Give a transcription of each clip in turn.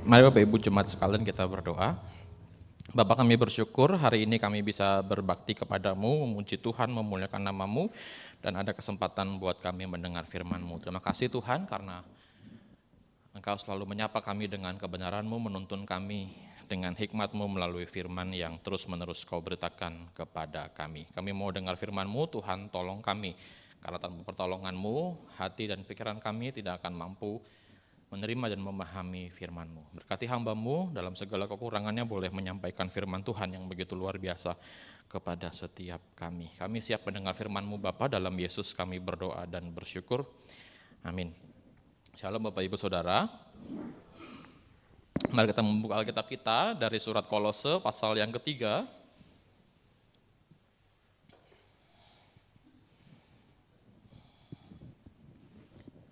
Mari Bapak Ibu Jemaat sekalian kita berdoa. Bapa, kami bersyukur hari ini kami bisa berbakti kepadamu, memuji Tuhan, memuliakan namamu, dan ada kesempatan buat kami mendengar firman-Mu. Terima kasih Tuhan karena Engkau selalu menyapa kami dengan kebenaran-Mu, menuntun kami dengan hikmat-Mu melalui firman yang terus-menerus Kau beritakan kepada kami. Kami mau dengar firman-Mu, Tuhan tolong kami, karena tanpa pertolongan-Mu, hati dan pikiran kami tidak akan mampu menerima dan memahami firman-Mu. Berkati hamba-Mu dalam segala kekurangannya boleh menyampaikan firman Tuhan yang begitu luar biasa kepada setiap kami. Kami siap mendengar firman-Mu Bapa, dalam Yesus kami berdoa dan bersyukur. Amin. Shalom Bapak Ibu Saudara. Mari kita membuka Alkitab kita dari surat Kolose pasal yang ketiga.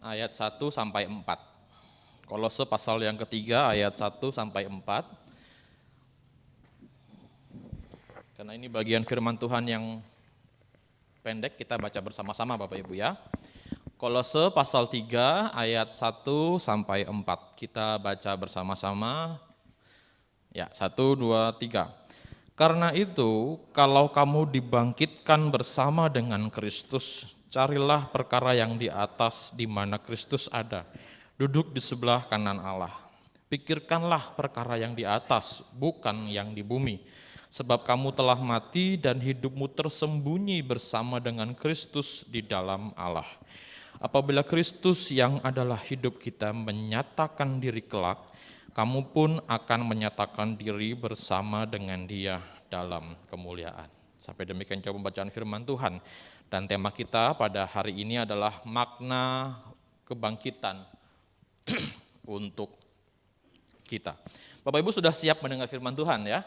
Ayat 1 sampai 4. Kolose pasal yang ketiga ayat 1 sampai 4. Karena ini bagian firman Tuhan yang pendek, kita baca bersama-sama Bapak Ibu ya. Kolose pasal 3 ayat 1 sampai 4. Kita baca bersama-sama. Ya, 1, 2, 3. Karena itu, kalau kamu dibangkitkan bersama dengan Kristus, carilah perkara yang di atas di mana Kristus ada, duduk di sebelah kanan Allah. Pikirkanlah perkara yang di atas, bukan yang di bumi. Sebab kamu telah mati dan hidupmu tersembunyi bersama dengan Kristus di dalam Allah. Apabila Kristus yang adalah hidup kita menyatakan diri kelak, kamu pun akan menyatakan diri bersama dengan Dia dalam kemuliaan. Sampai demikian jauh pembacaan firman Tuhan. Dan tema kita pada hari ini adalah makna kebangkitan untuk kita. Bapak Ibu sudah siap mendengar firman Tuhan ya?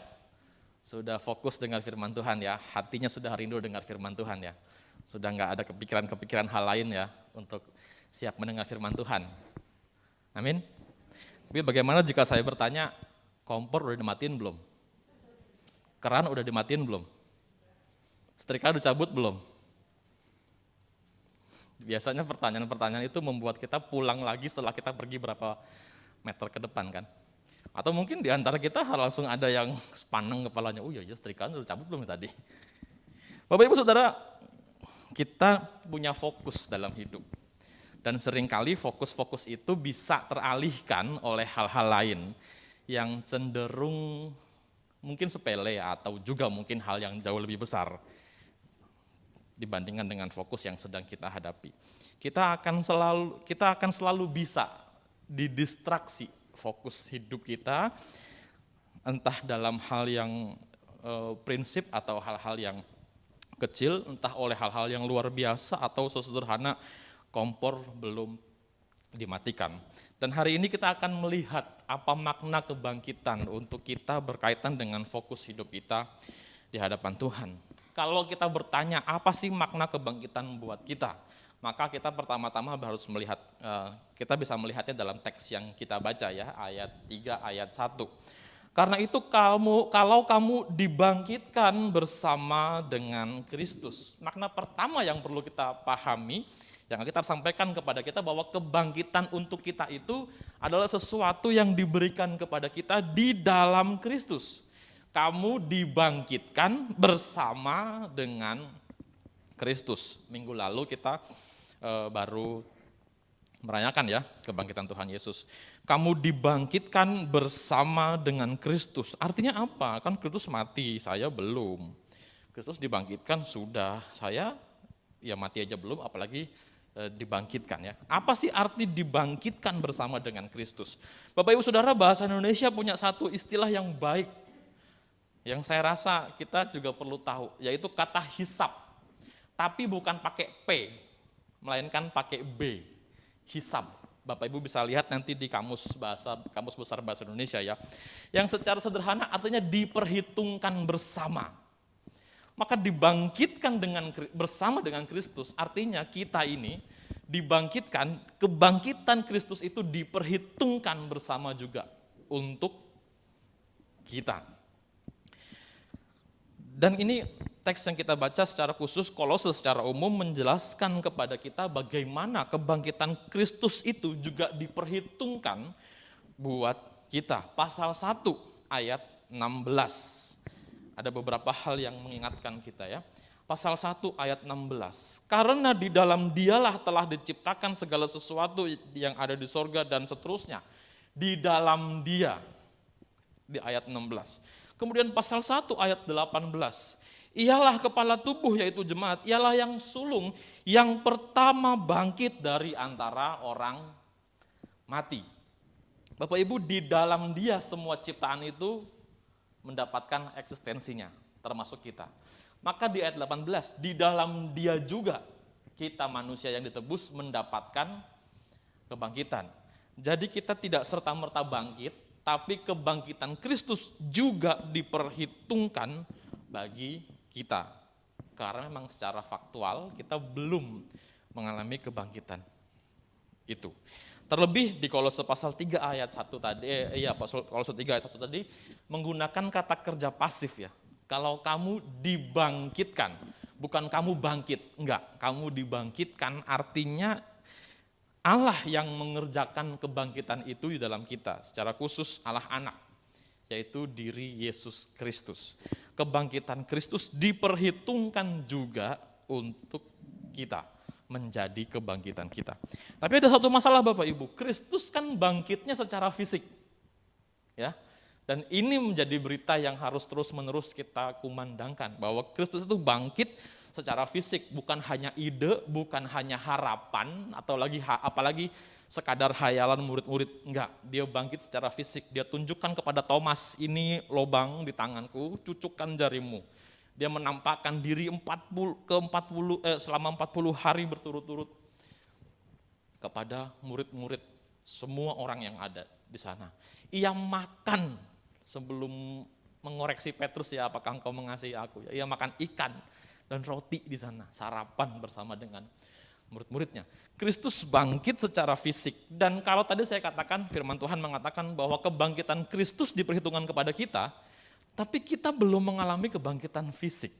Sudah fokus dengar firman Tuhan ya? Hatinya sudah rindu dengar firman Tuhan ya? Sudah nggak ada kepikiran-kepikiran hal lain ya untuk siap mendengar firman Tuhan? Amin. Tapi bagaimana jika saya bertanya, kompor udah dimatiin belum? Keran udah dimatiin belum? Setrika udah cabut belum? Biasanya pertanyaan-pertanyaan itu membuat kita pulang lagi setelah kita pergi berapa meter ke depan kan. Atau mungkin di antara kita langsung ada yang sepaneng kepalanya, oh iya setrikaan udah cabut belum tadi. Bapak Ibu Saudara, kita punya fokus dalam hidup. Dan seringkali fokus-fokus itu bisa teralihkan oleh hal-hal lain yang cenderung mungkin sepele atau juga mungkin hal yang jauh lebih besar dibandingkan dengan fokus yang sedang kita hadapi. Kita akan selalu bisa didistraksi fokus hidup kita, entah dalam hal yang prinsip atau hal-hal yang kecil, entah oleh hal-hal yang luar biasa atau sesederhana kompor belum dimatikan. Dan hari ini kita akan melihat apa makna kebangkitan untuk kita berkaitan dengan fokus hidup kita di hadapan Tuhan. Kalau kita bertanya apa sih makna kebangkitan buat kita, maka kita pertama-tama harus melihat, kita bisa melihatnya dalam teks yang kita baca ya, ayat 3, ayat 1. Karena itu kalau kamu dibangkitkan bersama dengan Kristus, makna pertama yang perlu kita pahami, yang kita sampaikan kepada kita bahwa kebangkitan untuk kita itu adalah sesuatu yang diberikan kepada kita di dalam Kristus. Kamu dibangkitkan bersama dengan Kristus. Minggu lalu kita baru merayakan ya kebangkitan Tuhan Yesus. Kamu dibangkitkan bersama dengan Kristus. Artinya apa? Kan Kristus mati, saya belum. Kristus dibangkitkan sudah, saya ya mati aja belum, apalagi dibangkitkan ya. Apa sih arti dibangkitkan bersama dengan Kristus? Bapak Ibu Saudara, bahasa Indonesia punya satu istilah yang baik, yang saya rasa kita juga perlu tahu, yaitu kata hisap. Tapi bukan pakai P, melainkan pakai B, hisap. Bapak Ibu bisa lihat nanti di kamus besar bahasa Indonesia ya. Yang secara sederhana artinya diperhitungkan bersama. Maka dibangkitkan bersama dengan Kristus, artinya kita ini dibangkitkan, kebangkitan Kristus itu diperhitungkan bersama juga untuk kita. Dan ini teks yang kita baca secara khusus, Kolose secara umum menjelaskan kepada kita bagaimana kebangkitan Kristus itu juga diperhitungkan buat kita. Pasal 1 ayat 16. Ada beberapa hal yang mengingatkan kita ya. Pasal 1 ayat 16. Karena di dalam Dialah telah diciptakan segala sesuatu yang ada di sorga dan seterusnya. Di dalam Dia. Di ayat 16. Kemudian pasal 1 ayat 18. Ialah kepala tubuh yaitu jemaat. Ialah yang sulung yang pertama bangkit dari antara orang mati. Bapak Ibu, di dalam Dia semua ciptaan itu mendapatkan eksistensinya, termasuk kita. Maka di ayat 18, di dalam Dia juga kita manusia yang ditebus mendapatkan kebangkitan. Jadi kita tidak serta-merta bangkit, tapi kebangkitan Kristus juga diperhitungkan bagi kita. Karena memang secara faktual kita belum mengalami kebangkitan itu. Terlebih di Kolose pasal 3 ayat 1 tadi, Kolose 3 ayat 1 tadi menggunakan kata kerja pasif ya. Kalau kamu dibangkitkan, bukan kamu bangkit, enggak, kamu dibangkitkan artinya Allah yang mengerjakan kebangkitan itu di dalam kita, secara khusus Allah Anak, yaitu diri Yesus Kristus. Kebangkitan Kristus diperhitungkan juga untuk kita, menjadi kebangkitan kita. Tapi ada satu masalah Bapak Ibu, Kristus kan bangkitnya secara fisik. Ya. Dan ini menjadi berita yang harus terus-menerus kita kumandangkan, bahwa Kristus itu bangkit secara fisik, bukan hanya ide, bukan hanya harapan, atau apalagi sekadar hayalan murid-murid, enggak. Dia bangkit secara fisik, dia tunjukkan kepada Thomas, ini lobang di tanganku, cucukkan jarimu. Dia menampakkan diri selama 40 hari berturut-turut kepada murid-murid, semua orang yang ada di sana. Ia makan sebelum mengoreksi Petrus, ya apakah engkau mengasihi aku? Ia makan ikan dan roti di sana, sarapan bersama dengan murid-muridnya. Kristus bangkit secara fisik, dan kalau tadi saya katakan, firman Tuhan mengatakan bahwa kebangkitan Kristus diperhitungkan kepada kita, tapi kita belum mengalami kebangkitan fisik.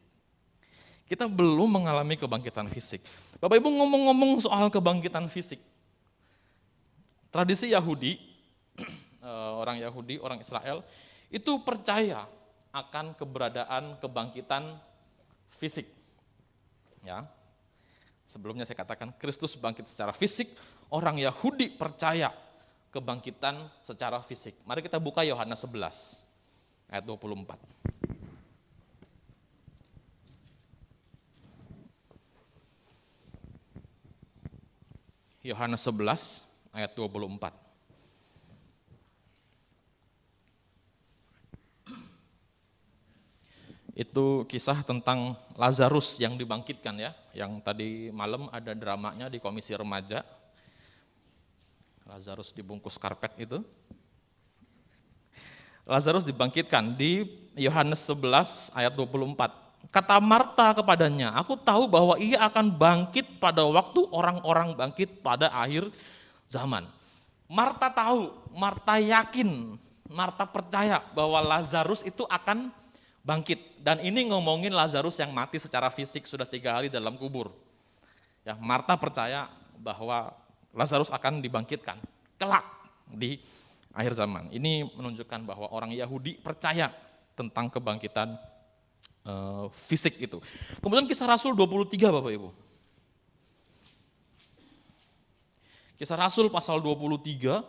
Kita belum mengalami kebangkitan fisik. Bapak Ibu, ngomong-ngomong soal kebangkitan fisik, tradisi Yahudi, orang Israel, itu percaya akan keberadaan kebangkitan fisik. Ya. Sebelumnya saya katakan Kristus bangkit secara fisik, orang Yahudi percaya kebangkitan secara fisik. Mari kita buka Yohanes 11 ayat 24. Yohanes 11 ayat 24. Itu kisah tentang Lazarus yang dibangkitkan ya, yang tadi malam ada dramanya di komisi remaja. Lazarus dibungkus karpet itu. Lazarus dibangkitkan di Yohanes 11 ayat 24. Kata Marta kepadanya, aku tahu bahwa ia akan bangkit pada waktu orang-orang bangkit pada akhir zaman. Marta tahu, Marta yakin, Marta percaya bahwa Lazarus itu akan bangkit. Dan ini ngomongin Lazarus yang mati secara fisik sudah 3 hari dalam kubur. Ya, Marta percaya bahwa Lazarus akan dibangkitkan kelak di akhir zaman. Ini menunjukkan bahwa orang Yahudi percaya tentang kebangkitan fisik itu. Kemudian Kisah Rasul 23 Bapak Ibu. Kisah Rasul pasal 23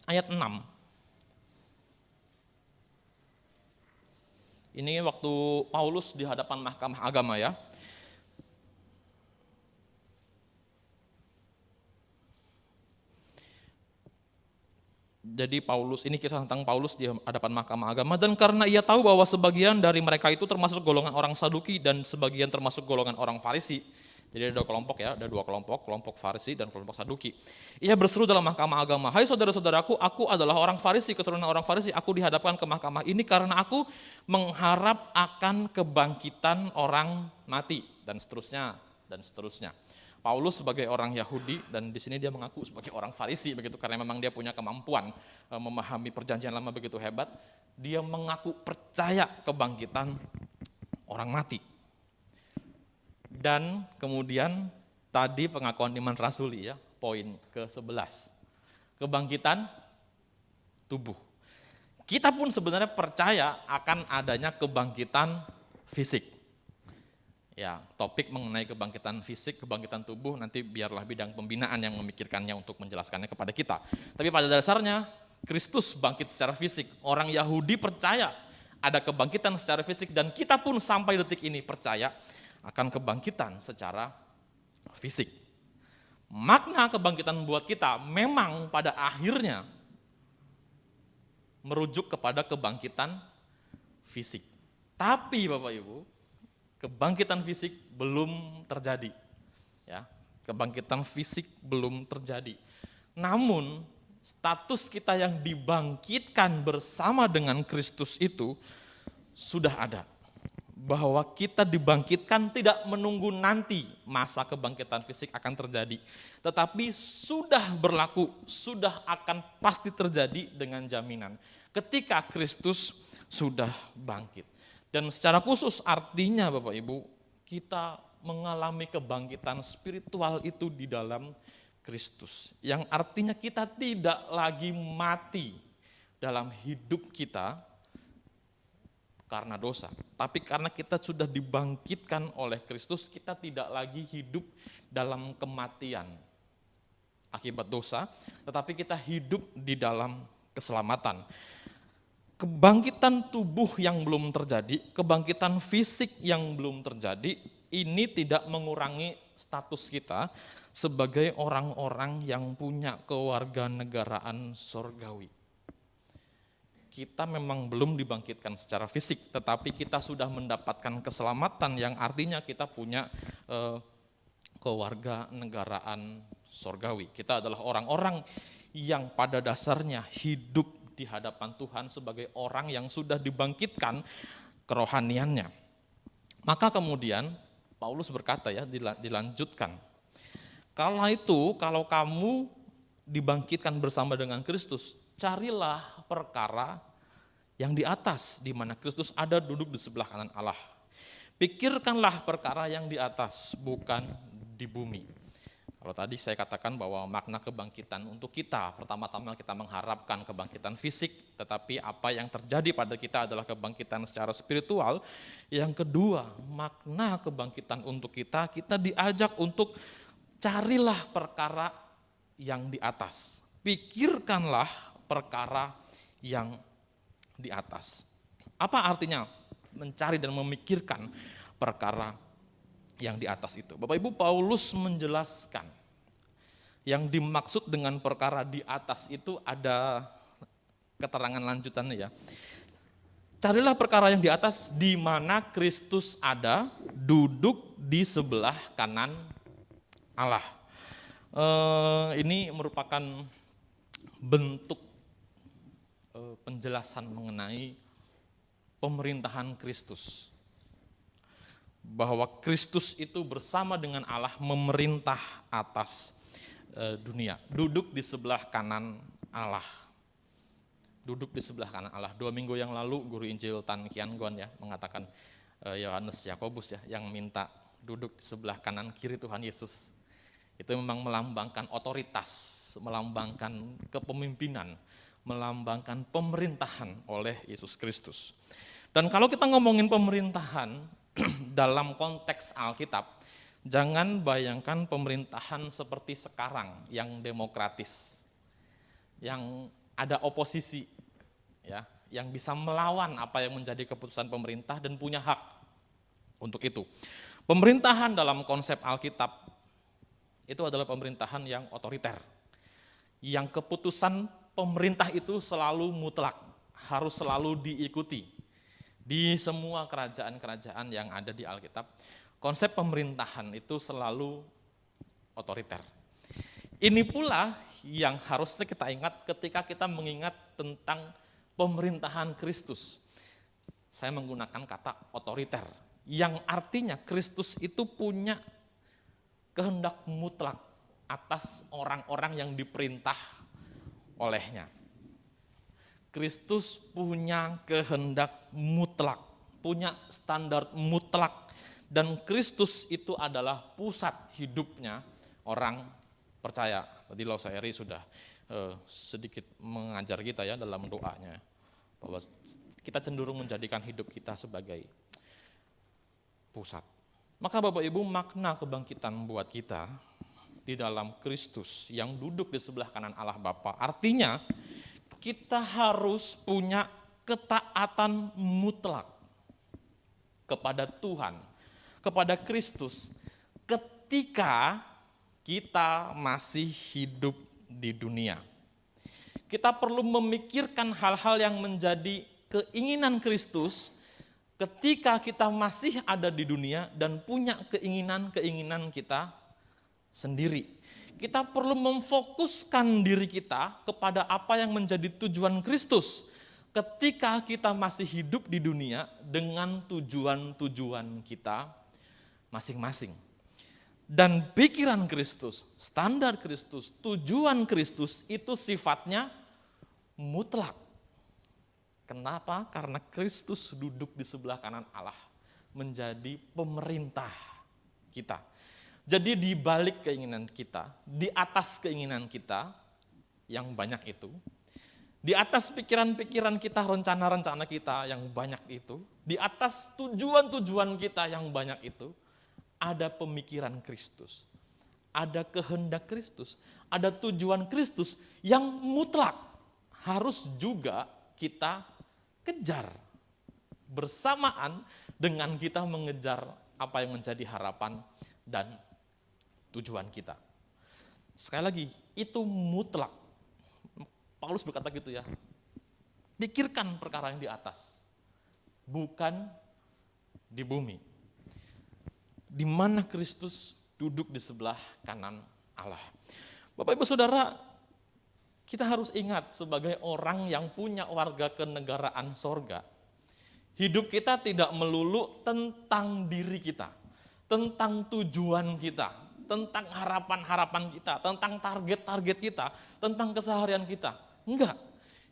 ayat 6. Ini waktu Paulus di hadapan mahkamah agama ya. Jadi ini kisah tentang Paulus di hadapan mahkamah agama, dan karena ia tahu bahwa sebagian dari mereka itu termasuk golongan orang Saduki dan sebagian termasuk golongan orang Farisi. Jadi ada 2 kelompok ya, ada 2 kelompok, kelompok Farisi dan kelompok Saduki. Ia berseru dalam mahkamah agama, hai saudara-saudaraku, aku adalah orang Farisi, keturunan orang Farisi, aku dihadapkan ke mahkamah ini karena aku mengharap akan kebangkitan orang mati, dan seterusnya, dan seterusnya. Paulus sebagai orang Yahudi, dan di sini dia mengaku sebagai orang Farisi begitu, karena memang dia punya kemampuan memahami perjanjian lama begitu hebat. Dia mengaku percaya kebangkitan orang mati. Dan kemudian tadi pengakuan iman rasuli ya, poin ke-11. Kebangkitan tubuh. Kita pun sebenarnya percaya akan adanya kebangkitan fisik. Ya, topik mengenai kebangkitan fisik, kebangkitan tubuh, nanti biarlah bidang pembinaan yang memikirkannya untuk menjelaskannya kepada kita. Tapi pada dasarnya, Kristus bangkit secara fisik. Orang Yahudi percaya ada kebangkitan secara fisik, dan kita pun sampai detik ini percaya akan kebangkitan secara fisik. Makna kebangkitan buat kita memang pada akhirnya merujuk kepada kebangkitan fisik. Tapi Bapak Ibu, kebangkitan fisik belum terjadi. Ya, kebangkitan fisik belum terjadi. Namun status kita yang dibangkitkan bersama dengan Kristus itu sudah ada. Bahwa kita dibangkitkan tidak menunggu nanti masa kebangkitan fisik akan terjadi. Tetapi sudah berlaku, sudah akan pasti terjadi dengan jaminan. Ketika Kristus sudah bangkit. Dan secara khusus artinya Bapak Ibu, kita mengalami kebangkitan spiritual itu di dalam Kristus. Yang artinya kita tidak lagi mati dalam hidup kita karena dosa. Tapi karena kita sudah dibangkitkan oleh Kristus, kita tidak lagi hidup dalam kematian akibat dosa, tetapi kita hidup di dalam keselamatan. Kebangkitan tubuh yang belum terjadi, kebangkitan fisik yang belum terjadi, ini tidak mengurangi status kita sebagai orang-orang yang punya kewarganegaraan sorgawi. Kita memang belum dibangkitkan secara fisik, tetapi kita sudah mendapatkan keselamatan yang artinya kita punya kewarganegaraan sorgawi. Kita adalah orang-orang yang pada dasarnya hidup di hadapan Tuhan sebagai orang yang sudah dibangkitkan kerohaniannya. Maka kemudian Paulus berkata ya, dilanjutkan. Kalau kamu dibangkitkan bersama dengan Kristus, carilah perkara yang di atas, di mana Kristus ada duduk di sebelah kanan Allah. Pikirkanlah perkara yang di atas, bukan di bumi. Kalau tadi saya katakan bahwa makna kebangkitan untuk kita, pertama-tama kita mengharapkan kebangkitan fisik, tetapi apa yang terjadi pada kita adalah kebangkitan secara spiritual. Yang kedua, makna kebangkitan untuk kita diajak untuk carilah perkara yang di atas. Pikirkanlah perkara yang di atas. Apa artinya mencari dan memikirkan perkara yang di atas itu? Bapak Ibu, Paulus menjelaskan yang dimaksud dengan perkara di atas itu ada keterangan lanjutannya ya. Carilah perkara yang di atas di mana Kristus ada, duduk di sebelah kanan Allah. Ini merupakan bentuk penjelasan mengenai pemerintahan Kristus. Bahwa Kristus itu bersama dengan Allah memerintah atas dunia. Duduk di sebelah kanan Allah. Duduk di sebelah kanan Allah. 2 minggu yang lalu guru Injil Tan Kian Gon ya mengatakan Yohanes Yakobus ya yang minta duduk di sebelah kanan kiri Tuhan Yesus. Itu memang melambangkan otoritas, melambangkan kepemimpinan, melambangkan pemerintahan oleh Yesus Kristus. Dan kalau kita ngomongin pemerintahan dalam konteks Alkitab, jangan bayangkan pemerintahan seperti sekarang yang demokratis, yang ada oposisi, ya, yang bisa melawan apa yang menjadi keputusan pemerintah dan punya hak untuk itu. Pemerintahan dalam konsep Alkitab itu adalah pemerintahan yang otoriter, yang keputusan pemerintah itu selalu mutlak, harus selalu diikuti. Di semua kerajaan-kerajaan yang ada di Alkitab, konsep pemerintahan itu selalu otoriter. Ini pula yang harusnya kita ingat ketika kita mengingat tentang pemerintahan Kristus. Saya menggunakan kata otoriter, yang artinya Kristus itu punya kehendak mutlak atas orang-orang yang diperintah olehnya. Kristus punya kehendak mutlak, punya standar mutlak, dan Kristus itu adalah pusat hidupnya orang percaya. Tadi Lausa Eri sudah sedikit mengajar kita ya dalam doanya, bahwa kita cenderung menjadikan hidup kita sebagai pusat. Maka Bapak Ibu, makna kebangkitan buat kita di dalam Kristus yang duduk di sebelah kanan Allah Bapa, artinya kita harus punya ketaatan mutlak kepada Tuhan, kepada Kristus ketika kita masih hidup di dunia. Kita perlu memikirkan hal-hal yang menjadi keinginan Kristus ketika kita masih ada di dunia dan punya keinginan-keinginan kita sendiri. Kita perlu memfokuskan diri kita kepada apa yang menjadi tujuan Kristus ketika kita masih hidup di dunia dengan tujuan-tujuan kita masing-masing. Dan pikiran Kristus, standar Kristus, tujuan Kristus itu sifatnya mutlak. Kenapa? Karena Kristus duduk di sebelah kanan Allah menjadi pemerintah kita. Jadi di balik keinginan kita, di atas keinginan kita yang banyak itu, di atas pikiran-pikiran kita, rencana-rencana kita yang banyak itu, di atas tujuan-tujuan kita yang banyak itu, ada pemikiran Kristus, ada kehendak Kristus, ada tujuan Kristus yang mutlak harus juga kita kejar bersamaan dengan kita mengejar apa yang menjadi harapan dan tujuan kita. Sekali lagi, itu mutlak. Paulus berkata gitu ya, pikirkan perkara yang di atas, bukan di bumi, di mana Kristus duduk di sebelah kanan Allah. Bapak Ibu Saudara, kita harus ingat sebagai orang yang punya warga kenegaraan sorga, hidup kita tidak melulu tentang diri kita, tentang tujuan kita, tentang harapan-harapan kita, tentang target-target kita, tentang keseharian kita. Enggak,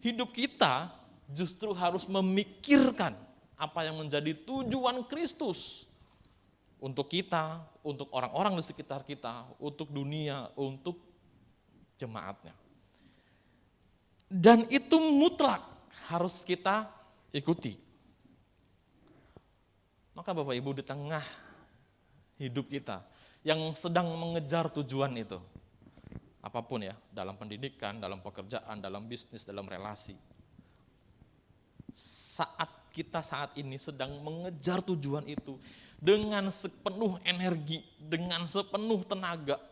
hidup kita justru harus memikirkan apa yang menjadi tujuan Kristus untuk kita, untuk orang-orang di sekitar kita, untuk dunia, untuk jemaatnya. Dan itu mutlak harus kita ikuti. Maka Bapak Ibu, di tengah hidup kita yang sedang mengejar tujuan itu, apapun ya, dalam pendidikan, dalam pekerjaan, dalam bisnis, dalam relasi, saat ini sedang mengejar tujuan itu dengan sepenuh energi, dengan sepenuh tenaga,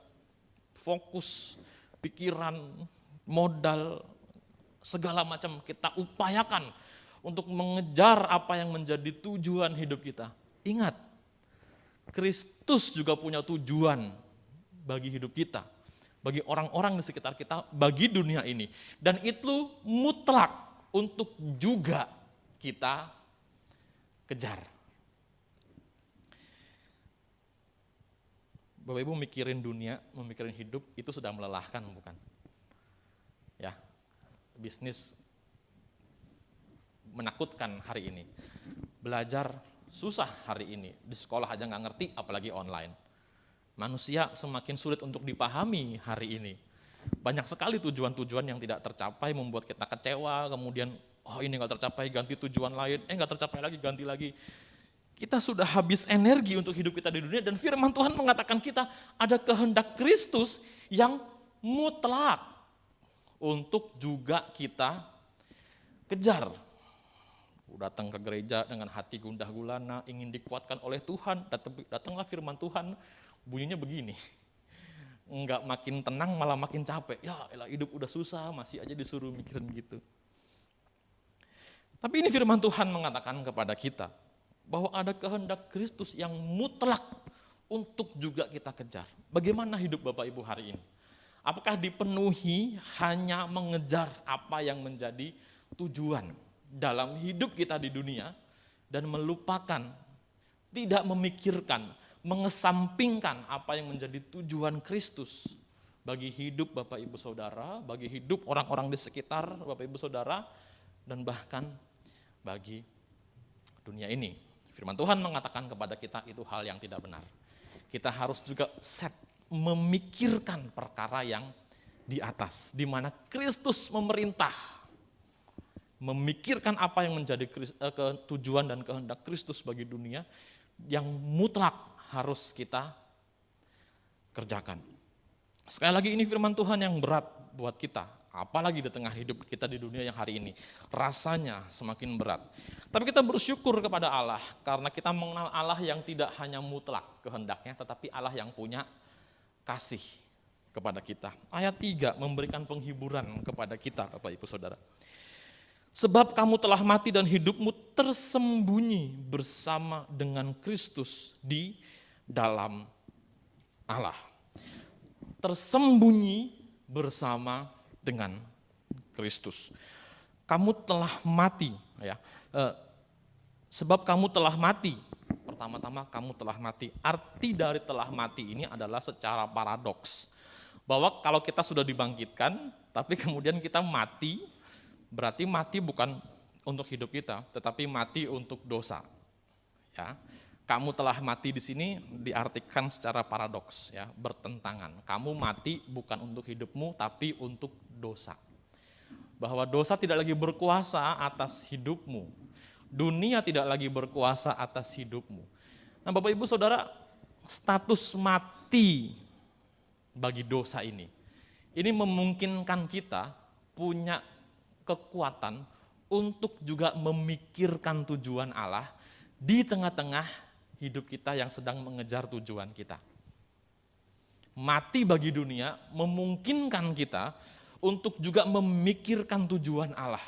fokus, pikiran, modal, segala macam kita upayakan untuk mengejar apa yang menjadi tujuan hidup kita. Ingat, Kristus juga punya tujuan bagi hidup kita, bagi orang-orang di sekitar kita, bagi dunia ini. Dan itu mutlak untuk juga kita kejar. Bapak Ibu mikirin dunia, memikirin hidup itu sudah melelahkan, bukan? Ya, bisnis menakutkan hari ini. Belajar susah hari ini, di sekolah aja nggak ngerti, apalagi online. Manusia semakin sulit untuk dipahami hari ini. Banyak sekali tujuan-tujuan yang tidak tercapai, membuat kita kecewa, kemudian oh ini nggak tercapai, ganti tujuan lain, nggak tercapai lagi, ganti lagi. Kita sudah habis energi untuk hidup kita di dunia, dan firman Tuhan mengatakan kita ada kehendak Kristus yang mutlak untuk juga kita kejar. Datang ke gereja dengan hati gundah gulana, ingin dikuatkan oleh Tuhan, datanglah firman Tuhan, bunyinya begini. Enggak makin tenang, malah makin capek. Ya elah, hidup udah susah, masih aja disuruh mikirin gitu. Tapi ini firman Tuhan mengatakan kepada kita, bahwa ada kehendak Kristus yang mutlak untuk juga kita kejar. Bagaimana hidup Bapak Ibu hari ini? Apakah dipenuhi hanya mengejar apa yang menjadi tujuan dalam hidup kita di dunia dan melupakan, tidak memikirkan, mengesampingkan apa yang menjadi tujuan Kristus bagi hidup Bapak Ibu Saudara, bagi hidup orang-orang di sekitar Bapak Ibu Saudara, dan bahkan bagi dunia ini? Firman Tuhan mengatakan kepada kita itu hal yang tidak benar. Kita harus juga set memikirkan perkara yang di atas, di mana Kristus memerintah. Memikirkan apa yang menjadi tujuan dan kehendak Kristus bagi dunia yang mutlak harus kita kerjakan. Sekali lagi ini firman Tuhan yang berat buat kita, apalagi di tengah hidup kita di dunia yang hari ini. Rasanya semakin berat. Tapi kita bersyukur kepada Allah karena kita mengenal Allah yang tidak hanya mutlak kehendaknya, tetapi Allah yang punya kasih kepada kita. Ayat 3 memberikan penghiburan kepada kita, Bapak Ibu Saudara. Sebab kamu telah mati dan hidupmu tersembunyi bersama dengan Kristus di dalam Allah. Tersembunyi bersama dengan Kristus. Kamu telah mati, ya. Sebab kamu telah mati. Pertama-tama kamu telah mati. Arti dari telah mati ini adalah secara paradoks. Bahwa kalau kita sudah dibangkitkan, tapi kemudian kita mati, berarti mati bukan untuk hidup kita, tetapi mati untuk dosa. Ya, kamu telah mati di sini diartikan secara paradoks, ya, bertentangan. Kamu mati bukan untuk hidupmu, tapi untuk dosa. Bahwa dosa tidak lagi berkuasa atas hidupmu. Dunia tidak lagi berkuasa atas hidupmu. Nah, Bapak Ibu Saudara, status mati bagi dosa ini memungkinkan kita punya kekuatan untuk juga memikirkan tujuan Allah di tengah-tengah hidup kita yang sedang mengejar tujuan kita. Mati bagi dunia memungkinkan kita untuk juga memikirkan tujuan Allah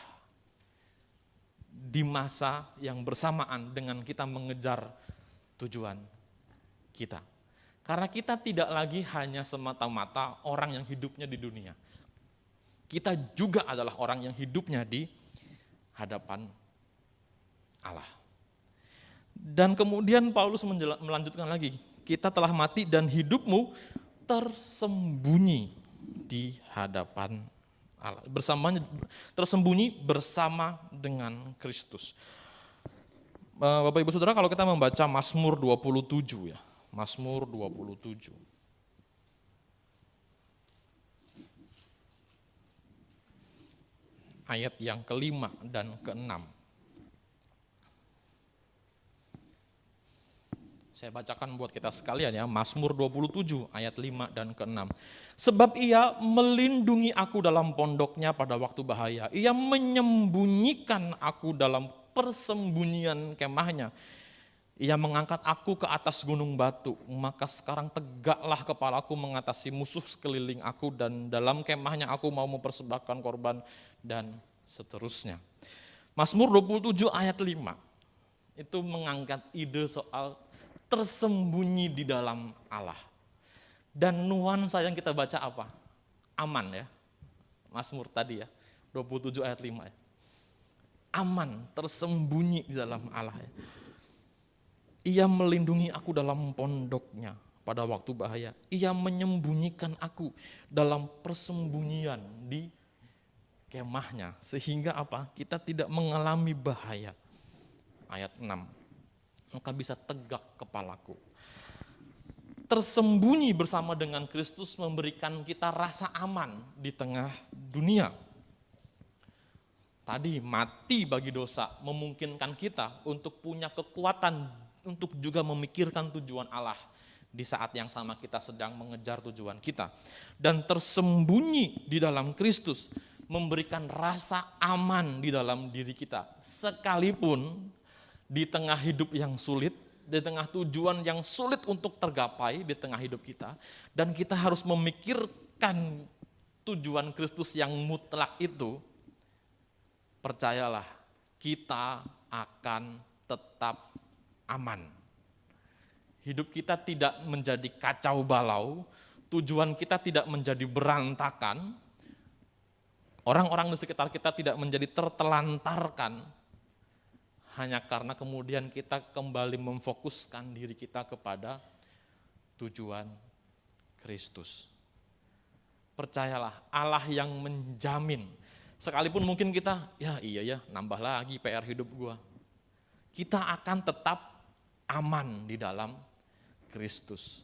di masa yang bersamaan dengan kita mengejar tujuan kita. Karena kita tidak lagi hanya semata-mata orang yang hidupnya di dunia. Kita juga adalah orang yang hidupnya di hadapan Allah. Dan kemudian Paulus melanjutkan lagi, kita telah mati dan hidupmu tersembunyi di hadapan Allah. Tersembunyi bersama dengan Kristus. Bapak Ibu Saudara, kalau kita membaca Mazmur 27 ya, Mazmur 27. Ayat yang kelima dan keenam. Saya bacakan buat kita sekalian ya, Mazmur 27 ayat 5 dan keenam. Sebab ia melindungi aku dalam pondoknya pada waktu bahaya. Ia menyembunyikan aku dalam persembunyian kemahnya. Ia mengangkat aku ke atas gunung batu, maka sekarang tegaklah kepalaku mengatasi musuh sekeliling aku, dan dalam kemahnya aku mau mempersembahkan korban, dan seterusnya. Mazmur 27 ayat 5, itu mengangkat ide soal tersembunyi di dalam Allah. Dan nuansa yang kita baca apa? Aman ya, Mazmur tadi ya, 27 ayat 5 ya. Aman, tersembunyi di dalam Allah ya. Ia melindungi aku dalam pondoknya pada waktu bahaya. Ia menyembunyikan aku dalam persembunyian di kemahnya. Sehingga apa? Kita tidak mengalami bahaya. Ayat 6. Maka bisa tegak kepalaku. Tersembunyi bersama dengan Kristus memberikan kita rasa aman di tengah dunia. Tadi mati bagi dosa memungkinkan kita untuk punya kekuatan untuk juga memikirkan tujuan Allah di saat yang sama kita sedang mengejar tujuan kita. Dan tersembunyi di dalam Kristus memberikan rasa aman di dalam diri kita. Sekalipun di tengah hidup yang sulit, di tengah tujuan yang sulit untuk tergapai di tengah hidup kita, dan kita harus memikirkan tujuan Kristus yang mutlak itu, percayalah kita akan tetap aman. Hidup kita tidak menjadi kacau balau, tujuan kita tidak menjadi berantakan, orang-orang di sekitar kita tidak menjadi tertelantarkan, hanya karena kemudian kita kembali memfokuskan diri kita kepada tujuan Kristus. Percayalah, Allah yang menjamin, sekalipun mungkin kita, nambah lagi PR hidup gua, kita akan tetap aman di dalam Kristus,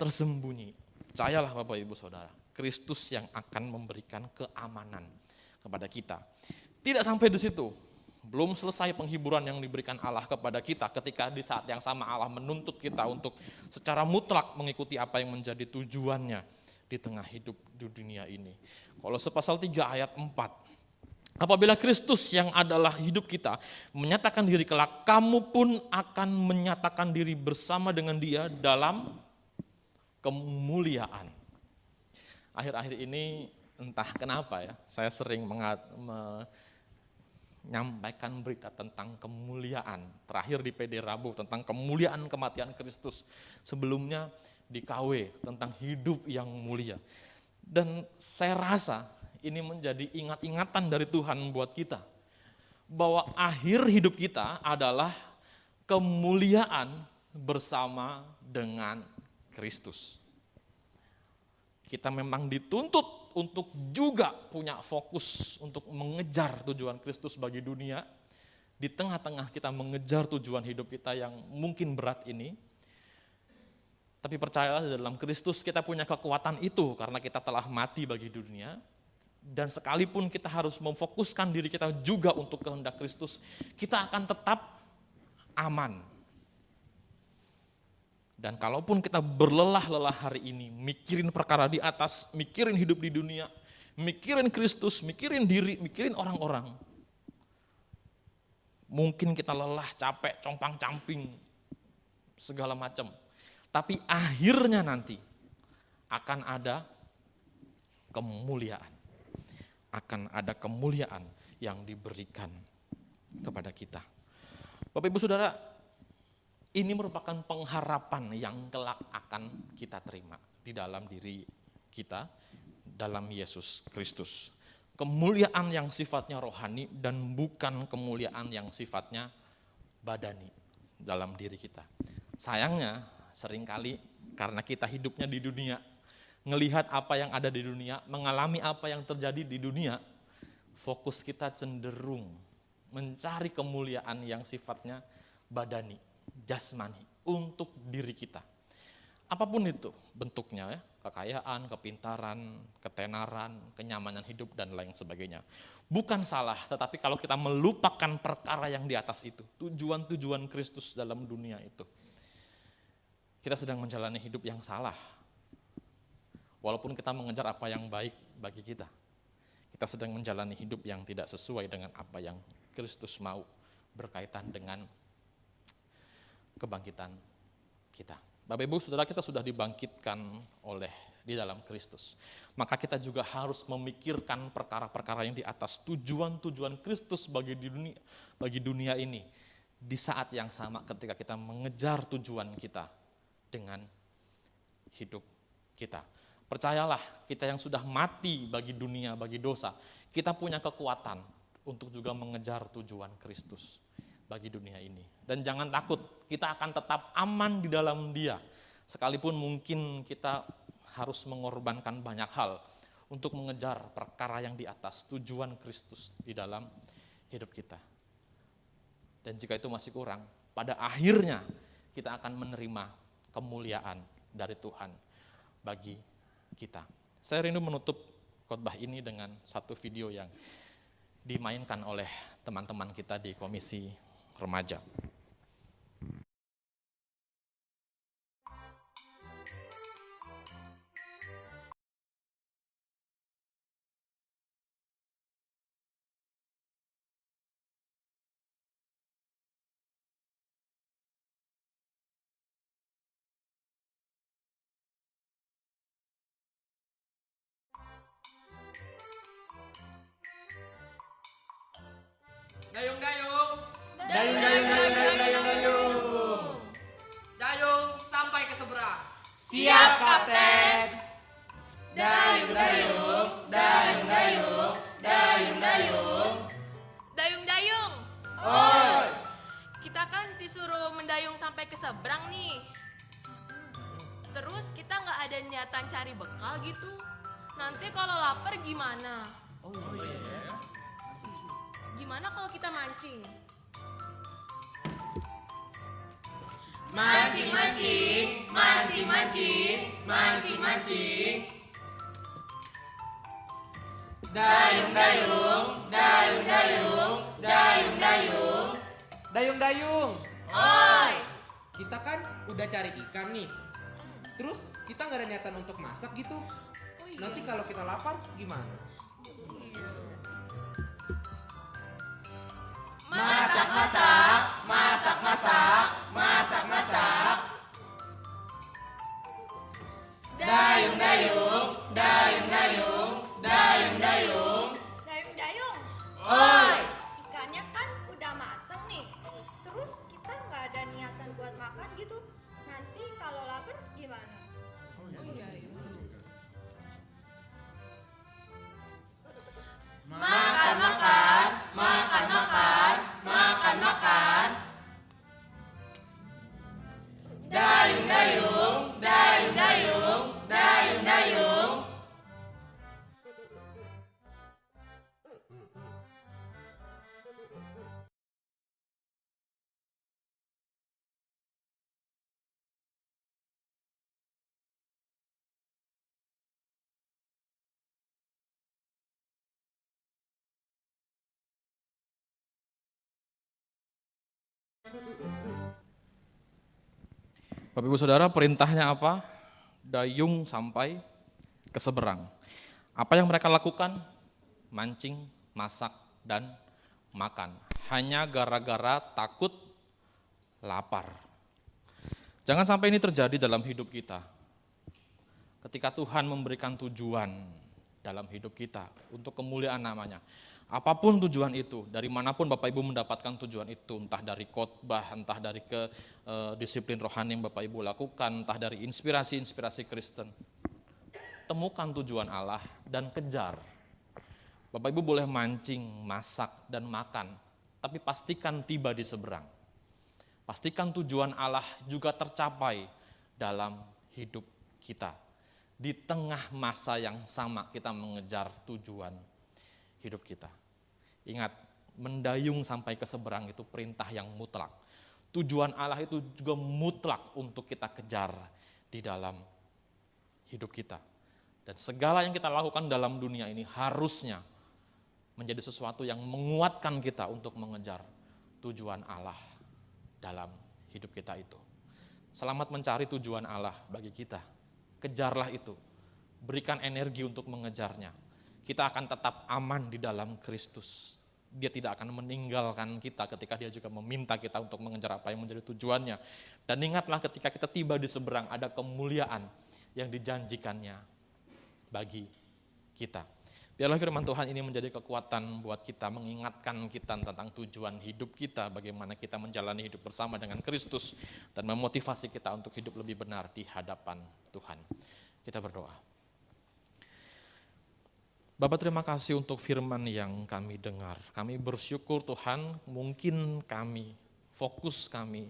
tersembunyi. Percayalah Bapak Ibu Saudara, Kristus yang akan memberikan keamanan kepada kita. Tidak sampai di situ, belum selesai penghiburan yang diberikan Allah kepada kita ketika di saat yang sama Allah menuntut kita untuk secara mutlak mengikuti apa yang menjadi tujuannya di tengah hidup di dunia ini. Kolose pasal 3 ayat 4. Apabila Kristus yang adalah hidup kita menyatakan diri kelak, kamu pun akan menyatakan diri bersama dengan Dia dalam kemuliaan. Akhir-akhir ini entah kenapa ya, saya sering menyampaikan berita tentang kemuliaan. Terakhir di PD Rabu tentang kemuliaan kematian Kristus. Sebelumnya di KW tentang hidup yang mulia. Dan saya rasa ini menjadi ingat-ingatan dari Tuhan buat kita. Bahwa akhir hidup kita adalah kemuliaan bersama dengan Kristus. Kita memang dituntut untuk juga punya fokus untuk mengejar tujuan Kristus bagi dunia. Di tengah-tengah kita mengejar tujuan hidup kita yang mungkin berat ini. Tapi percayalah dalam Kristus kita punya kekuatan itu karena kita telah mati bagi dunia. Dan sekalipun kita harus memfokuskan diri kita juga untuk kehendak Kristus, kita akan tetap aman. Dan kalaupun kita berlelah-lelah hari ini, mikirin perkara di atas, mikirin hidup di dunia, mikirin Kristus, mikirin diri, mikirin orang-orang. Mungkin kita lelah, capek, compang-camping, segala macam. Tapi akhirnya nanti akan ada kemuliaan. Akan ada kemuliaan yang diberikan kepada kita. Bapak Ibu Saudara, ini merupakan pengharapan yang kelak akan kita terima di dalam diri kita, dalam Yesus Kristus. Kemuliaan yang sifatnya rohani dan bukan kemuliaan yang sifatnya badani dalam diri kita. Sayangnya seringkali karena kita hidupnya di dunia, ngelihat apa yang ada di dunia, mengalami apa yang terjadi di dunia, fokus kita cenderung mencari kemuliaan yang sifatnya badani, jasmani, untuk diri kita. Apapun itu bentuknya ya, kekayaan, kepintaran, ketenaran, kenyamanan hidup, dan lain sebagainya. Bukan salah, tetapi kalau kita melupakan perkara yang di atas itu, tujuan-tujuan Kristus dalam dunia itu, kita sedang menjalani hidup yang salah. Walaupun kita mengejar apa yang baik bagi kita, kita sedang menjalani hidup yang tidak sesuai dengan apa yang Kristus mau berkaitan dengan kebangkitan kita. Bapak Ibu Saudara, kita sudah dibangkitkan di dalam Kristus. Maka kita juga harus memikirkan perkara-perkara yang di atas, tujuan-tujuan Kristus bagi dunia ini. Di saat yang sama ketika kita mengejar tujuan kita dengan hidup kita. Percayalah, kita yang sudah mati bagi dunia, bagi dosa, kita punya kekuatan untuk juga mengejar tujuan Kristus bagi dunia ini. Dan jangan takut, kita akan tetap aman di dalam Dia. Sekalipun mungkin kita harus mengorbankan banyak hal untuk mengejar perkara yang di atas, tujuan Kristus di dalam hidup kita. Dan jika itu masih kurang, pada akhirnya kita akan menerima kemuliaan dari Tuhan bagi kita. Saya rindu menutup khotbah ini dengan satu video yang dimainkan oleh teman-teman kita di Komisi Remaja. Dayung, dayung. Dayung, dayung, dayung, dayung, dayung, dayung. Dayung sampai ke seberang. Siap, Kapten. Dayung, dayung, dayung, dayung, dayung, dayung. Dayung, dayung. Oi. Kita kan disuruh mendayung sampai ke seberang nih. Terus kita nggak ada niatan cari bekal gitu. Nanti kalau lapar gimana? Oh iya. Gimana kalau kita mancing? Mancing, mancing, mancing, mancing. mancing, mancing. Dayung, dayung, dayung, dayung, dayung, dayung. Dayung, dayung. Oi. Kita kan udah cari ikan nih. Terus kita nggak ada niatan untuk masak gitu. Oh iya. Nanti kalau kita lapar gimana? Masak, masak, masak, masak, masak, masak. Dayung, dayung, dayung, dayung, dayung, dayung. Dayung-dayung, Oi. ikannya kan udah mateng nih. Terus kita nggak ada niatan buat makan gitu. Nanti kalau lapar gimana? Makan, makan, makan, makan, makan, makan. Dayung, dayung, dayung, dayung, dayung, dayung. Bapak Ibu Saudara, perintahnya apa? Dayung sampai ke seberang. Apa yang mereka lakukan? Mancing, masak, dan makan. Hanya gara-gara takut lapar. Jangan sampai ini terjadi dalam hidup kita. Ketika Tuhan memberikan tujuan dalam hidup kita untuk kemuliaan namanya. Apapun tujuan itu, dari manapun Bapak Ibu mendapatkan tujuan itu, entah dari khotbah, entah dari disiplin rohani yang Bapak Ibu lakukan, entah dari inspirasi-inspirasi Kristen. Temukan tujuan Allah dan kejar. Bapak Ibu boleh mancing, masak, dan makan, tapi pastikan tiba di seberang. Pastikan tujuan Allah juga tercapai dalam hidup kita. Di tengah masa yang sama kita mengejar tujuan hidup kita. Ingat, mendayung sampai ke seberang itu perintah yang mutlak. Tujuan Allah itu juga mutlak untuk kita kejar di dalam hidup kita. Dan segala yang kita lakukan dalam dunia ini harusnya menjadi sesuatu yang menguatkan kita untuk mengejar tujuan Allah dalam hidup kita itu. Selamat mencari tujuan Allah bagi kita. Kejarlah itu. Berikan energi untuk mengejarnya. Kita akan tetap aman di dalam Kristus. Dia tidak akan meninggalkan kita ketika dia juga meminta kita untuk mengejar apa yang menjadi tujuannya. Dan ingatlah ketika kita tiba di seberang ada kemuliaan yang dijanjikannya bagi kita. Biarlah firman Tuhan ini menjadi kekuatan buat kita, mengingatkan kita tentang tujuan hidup kita, bagaimana kita menjalani hidup bersama dengan Kristus, dan memotivasi kita untuk hidup lebih benar di hadapan Tuhan. Kita berdoa. Bapak, terima kasih untuk firman yang kami dengar. Kami bersyukur Tuhan, mungkin fokus kami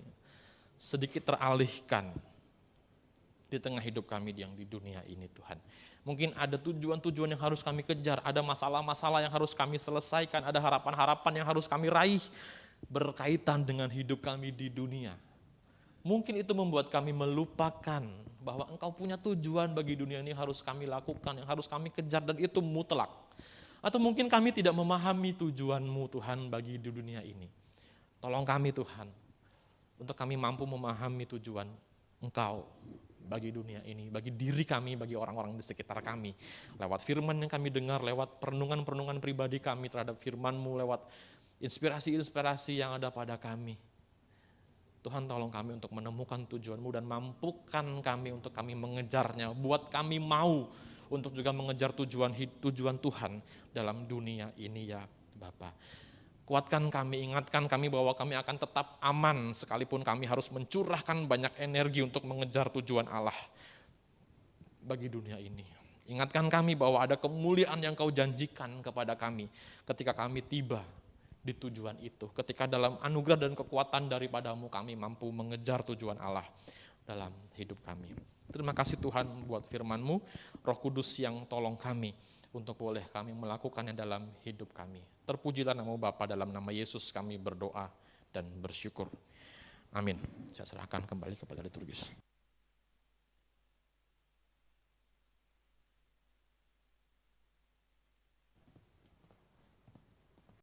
sedikit teralihkan di tengah hidup kami yang di dunia ini Tuhan. Mungkin ada tujuan-tujuan yang harus kami kejar, ada masalah-masalah yang harus kami selesaikan, ada harapan-harapan yang harus kami raih berkaitan dengan hidup kami di dunia. Mungkin itu membuat kami melupakan bahwa Engkau punya tujuan bagi dunia ini harus kami lakukan, yang harus kami kejar, dan itu mutlak. Atau mungkin kami tidak memahami tujuan-Mu Tuhan bagi di dunia ini. Tolong kami Tuhan, untuk kami mampu memahami tujuan Engkau bagi dunia ini, bagi diri kami, bagi orang-orang di sekitar kami. Lewat firman yang kami dengar, lewat perenungan-perenungan pribadi kami terhadap firman-Mu, lewat inspirasi-inspirasi yang ada pada kami. Tuhan, tolong kami untuk menemukan tujuan-Mu dan mampukan kami untuk kami mengejarnya. Buat kami mau untuk juga mengejar tujuan Tuhan dalam dunia ini ya Bapa. Kuatkan kami, ingatkan kami bahwa kami akan tetap aman sekalipun kami harus mencurahkan banyak energi untuk mengejar tujuan Allah bagi dunia ini. Ingatkan kami bahwa ada kemuliaan yang Kau janjikan kepada kami ketika kami tiba di tujuan itu. Ketika dalam anugerah dan kekuatan daripada-Mu kami mampu mengejar tujuan Allah dalam hidup kami. Terima kasih Tuhan buat firman-Mu, Roh Kudus yang tolong kami untuk boleh kami melakukannya dalam hidup kami. Terpujilah nama Bapa, dalam nama Yesus kami berdoa dan bersyukur. Amin. Saya serahkan kembali kepada liturgis.